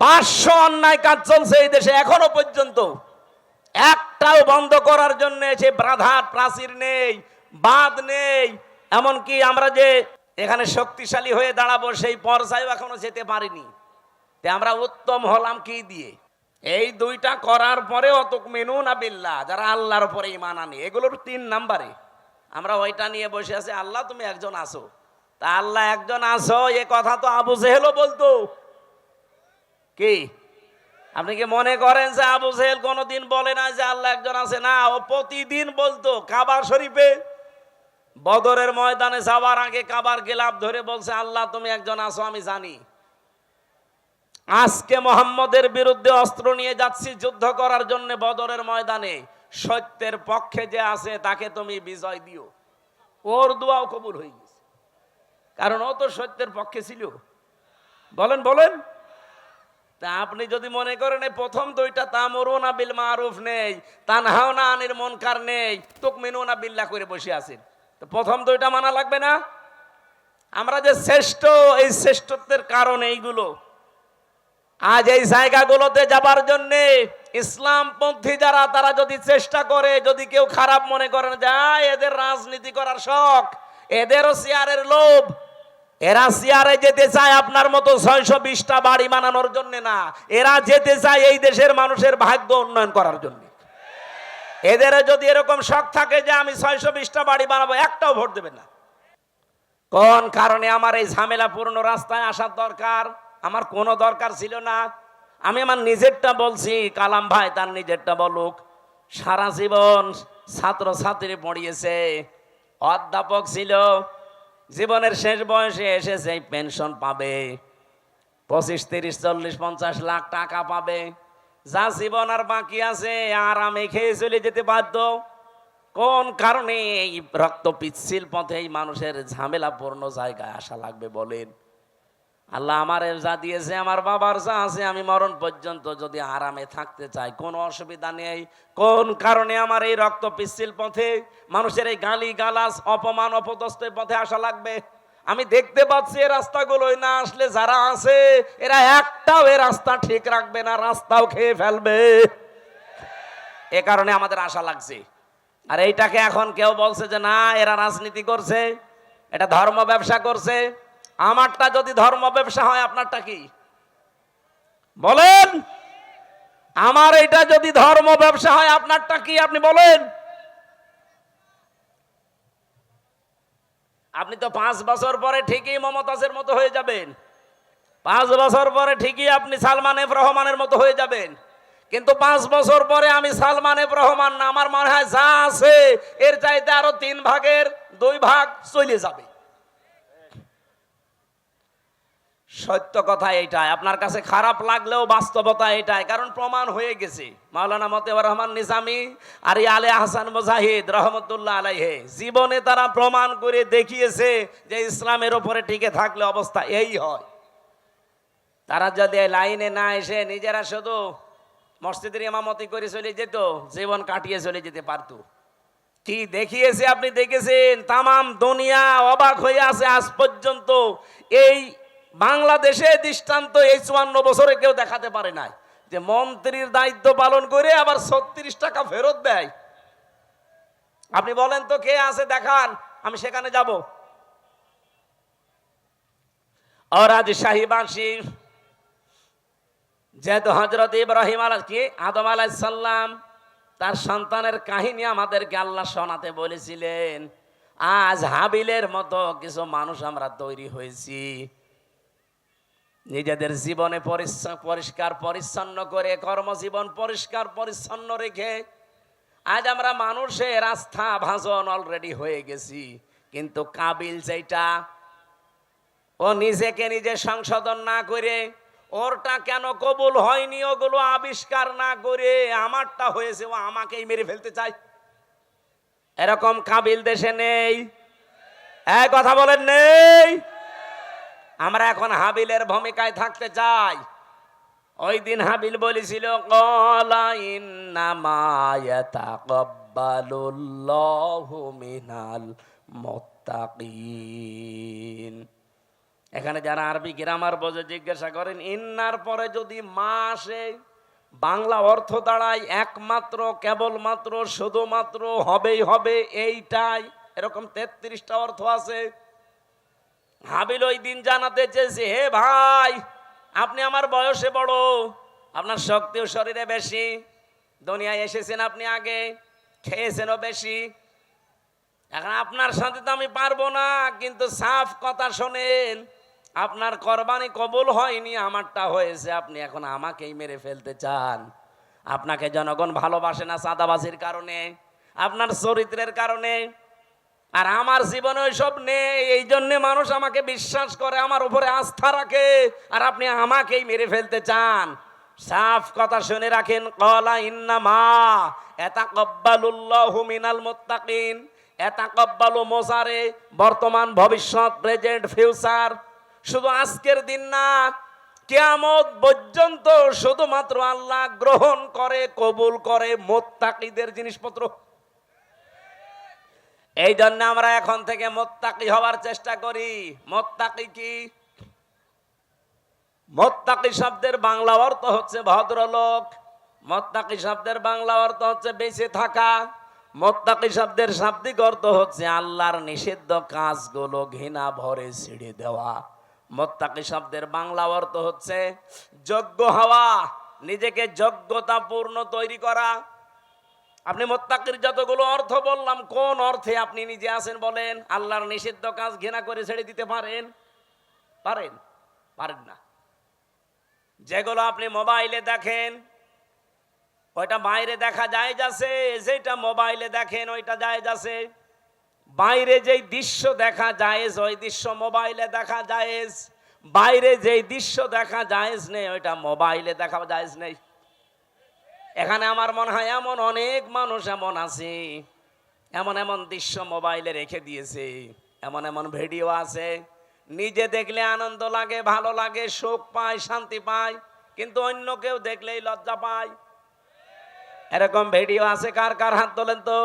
500 অন্যায় কাজ চলছে এই দেশে এখনো পর্যন্ত, একটাও বন্ধ করার জন্য সে বাধার প্রাচীর নেই, বাঁধ নেই। এমনকি আমরা যে এখানে শক্তিশালী হয়ে দাঁড়াবো সেই পর্যায়েও এখনো যেতে পারিনি। আমরা উত্তম হলাম কি দিয়ে? এই দুইটা করার পরে তুমিনুনা বিল্লাহ, যারা আল্লাহর উপরে ঈমান আনে, এগুলোর 3 নাম্বারে আমরা ওইটা নিয়ে বসে আছি। আল্লাহ তুমি একজন আছো, তা আল্লাহ একজন আছো এ কথা তো আবু জেহেলও বলতো। কি আপনি কি মনে করেন যে আবু জেহেল কোনোদিন বলে না যে আল্লাহ একজন আছে? না, ও প্রতিদিন বলতো। কাবা শরীফে বদরের ময়দানে যাওয়ার আগে কাবার গিলাফ ধরে বলছে, আল্লাহ তুমি একজন আছো আমি জানি। আজকে মোহাম্মদের বিরুদ্ধে অস্ত্র নিয়ে যাচ্ছি যুদ্ধ করার জন্য বদরের ময়দানে, সত্যের পক্ষে যে আছে তাকে তুমি বিজয় দিও। ওর দোয়াও কবুল হয়ে গেছে, কারণ ও তো সত্যের পক্ষে ছিল। বলেন বলেন। তা আপনি যদি মনে করেন এই প্রথম দুইটা তা'মুরুনা বিল মারুফ নেই, তানহাউনা আনিল মুনকার নেই, তুমিনুনা বিল্লাহ করে বসে আছেন, তো প্রথম দুইটা মানা লাগবে না? আমরা যে শ্রেষ্ঠ, এই শ্রেষ্ঠত্বের কারণ এইগুলো। আজ এই জায়গাগুলোতে যাবার জন্য ইসলামপন্থী যারা, তারা যদি চেষ্টা করে, যদি কেউ খারাপ মনে করেন যায় এদের রাজনীতি করার শখ, এদেরও চেয়ারের লোভ, এরা চেয়ারে যেতে চায় আপনার মতো 620টা বাড়ি বানানোর জন্য না, এরা যেতে চায় এই দেশের মানুষের ভাগ্য উন্নয়ন করার জন্য। এদের যদি এরকম শখ থাকে যে আমি 620টা বাড়ি বানাবো, একটাও ভোট দেবেন না। কোন কারণে আমার এই ঝামেলাপূর্ণ রাস্তায় আসার দরকার? আমার কোনো দরকার ছিল না। আমি আমার নিজেরটা বলছি, কালাম ভাই তার নিজেরটা বলুক। সারা জীবন ছাত্র ছাত্রী পড়িয়েছে, অধ্যাপক ছিল, জীবনের শেষ বয়সে এসে সেই পেনশন পাবে, 25, 30, 40, 50 লাখ টাকা পাবে। যা জীবন আর বাকি আছে আরামে খেয়ে চলে যেতে বাধ্য। কোন কারণে এই রক্ত পিচ্ছিল পথে এই মানুষের ঝামেলাপূর্ণ জায়গায় আসা লাগবে বলেন? আল্লাহ আমার যা দিয়েছে, আমার বাবার যা আছে, আমি মরণ পর্যন্ত যদি আরামে থাকতে চাই কোনো অসুবিধা নেই। কোন কারণে আমার এই রক্ত পিচ্ছিল পথে মানুষের এই গালি গালাজ অপমান অপদস্থের পথে আসা লাগবে? আমি দেখতে পাচ্ছি এই রাস্তাগুলোই না আসলে যারা আছে এরা একটাও এই রাস্তা ঠিক রাখবে না, রাস্তাও খেয়ে ফেলবে। এ কারণে আমাদের আশা লাগছে। আর এইটাকে এখন কেউ বলছে যে না এরা রাজনীতি করছে, এটা ধর্ম ব্যবসা করছে। আমারটা যদি ধর্ম ব্যবসা হয় আপনারটা কি বলেন? আমার এটা যদি ধর্ম ব্যবসা হয় আপনারটা কি আপনি বলেন? আপনি তো 5 বছর পরে ঠিকই মমতাজের মতো হয়ে যাবেন, 5 বছর পরে ঠিকই আপনি সালমান এফ রহমানের মতো হয়ে যাবেন, কিন্তু 5 বছর পরে আমি সালমান এফ রহমান না, আমার মনে হয় যা আছে এর চাইতে আরো 3 ভাগের 2 ভাগ চলে যাবে। সত্য কথা এইটাই, আপনার কাছে খারাপ লাগলেও বাস্তবতা এটাই, কারণ প্রমাণ হয়ে গেছে। মাওলানা মতিউর রহমান নিজামী আর আলে আহসান মুজাহিদ রহমতুল্লাহ আলাইহি জীবনে তারা প্রমাণ করে দেখিয়েছে যে ইসলামের উপরে টিকে থাকলে অবস্থা এই হয়। তারা যদি লাইনে না এসে নিজেরা শুধু মসজিদের ইমামতি করে চলে যেত, জীবন কাটিয়ে চলে যেতে পারতো। কি দেখিয়েছে আপনি দেখেছেন, তামাম দুনিয়া অবাক হয়ে আছে আজ পর্যন্ত। এই বাংলাদেশে দৃষ্টান্ত এই 54 বছরে কেউ দেখাতে পারে নাই যে মন্ত্রীর দায়িত্ব পালন করে আবার 36 টাকা ফেরত দেয়। আপনি বলেন তো কে আছে দেখান, আমি সেখানে যাব। আর আজ শাহীবাসী যেহেতু হযরত ইব্রাহিম আদম আলাইহিস সালাম তার সন্তানের কাহিনী আমাদেরকে আল্লাহ শোনাতে বলেছিলেন, আজ হাবিলের মতো কিছু মানুষ আমরা তৈরি হয়েছি। নিজেদের জীবনে পরিষ্কার পরিচ্ছন্ন করে, কর্মজীবন পরিষ্কার পরিচ্ছন্ন রেখে আজ আমরা মানুষের আস্থা ভাজন অলরেডি হয়ে গেছি। কিন্তু কাবিল যেটা, ও নিজেকে নিজে সংশোধন না করে, ওরটা কেন কবুল হয়নি ওগুলো আবিষ্কার না করে আমারটা হয়েছে ও আমাকেই মেরে ফেলতে চায়। এরকম কাবিল দেশে নেই? এই কথা বলেন নেই? আমরা এখন হাবিলের ভূমিকায় থাকতে চাই। ওই দিন হাবিল বলেছিল ক্বালা ইন্নামা ইয়াতাকাব্বালুল্লাহু মিনাল মুত্তাকিন। এখানে যারা আরবি গ্রামার বোঝে জিজ্ঞাসা করেন, ইন্নার পরে যদি মা আসে বাংলা অর্থ দাঁড়ায় একমাত্র, কেবলমাত্র, শুধুমাত্র, হবেই হবে, এইটাই। এরকম 33টা অর্থ আছে। হাবিল ওই দিন জানাতে চেয়েছে, হে ভাই, আপনি আমার বয়সে বড়, আপনার শক্তিও শরীরে বেশি, দুনিয়ায় এসেছেন আপনি আগে, খেয়েছেনও বেশি, এখন আপনার সাথে তো আমি পারবো না, কিন্তু সাফ কথা শোনেন, আপনার কোরবানি কবুল হয়নি, আমারটা হয়েছে, আপনি এখন আমাকেই মেরে ফেলতে চান। আপনাকে জনগণ ভালোবাসে না চাঁদাবাজির কারণে, আপনার চরিত্রের কারণে, আর আমার জীবনে ওইসব নেই, এই জন্য মানুষ আমাকে বিশ্বাস করে, আমার উপরে আস্থা রাখে, আর আপনি আমাকেই মেরে ফেলতে চান। সাফ কথা শুনে রাখেন, ক্বালা ইন্নামা ইয়াতাকাব্বালুল্লাহু মিনাল মুত্তাকিন। ইয়াতাকাব্বালু মোজারে, বর্তমান, ভবিষ্যৎ, প্রেজেন্ট, ফিউচার। শুধু আজকের দিন না, কিয়ামত পর্যন্ত শুধুমাত্র আল্লাহ গ্রহণ করে, কবুল করে মুত্তাকিদের জিনিসপত্র। এই জন্য আমরা এখন থেকে মুত্তাকি হওয়ার চেষ্টা করি। মুত্তাকি কি? মুত্তাকি শব্দের বাংলা অর্থ হচ্ছে ভদ্রলোক। মুত্তাকি শব্দের বাংলা অর্থ হচ্ছে বেঁচে থাকা। মুত্তাকি শব্দের শাব্দিক অর্থ হচ্ছে আল্লাহর নিষিদ্ধ কাজগুলো ঘৃণা ভরে ছেড়ে দেওয়া। মুত্তাকি শব্দের বাংলা অর্থ হচ্ছে যোগ্য হওয়া, নিজেকে যোগ্যতাপূর্ণ তৈরি করা। আপনি মুত্তাকির যতগুলো অর্থ বললাম, কোন অর্থে আপনি নিজে আছেন বলেন? আল্লাহর নিষিদ্ধ কাজ ঘৃণা করে ছেড়ে দিতে পারেন? পারেন? পারেন না। যেগুলো আপনি মোবাইলে দেখেন ওইটা বাইরে দেখা যায় যাচ্ছে, যেটা মোবাইলে দেখেন ওইটা যায় যাচ্ছে। বাইরে যেই দৃশ্য দেখা যায় ওই দৃশ্য মোবাইলে দেখা যায়, বাইরে যেই দৃশ্য দেখা যায় নেই ওইটা মোবাইলে দেখা যায় নেই। এখানে আমার মনে হয় এমন অনেক মানুষ এমন আছে, এমন এমন দৃশ্য মোবাইলে রেখে দিয়েছে, এমন এমন ভিডিও আছে, নিজে দেখলে আনন্দ লাগে, ভালো লাগে, সুখ পায়, শান্তি পায়, কিন্তু অন্য কেউ দেখলেই লজ্জা পায়। এরকম ভিডিও আছে, কার কার হাত তোলেন তো।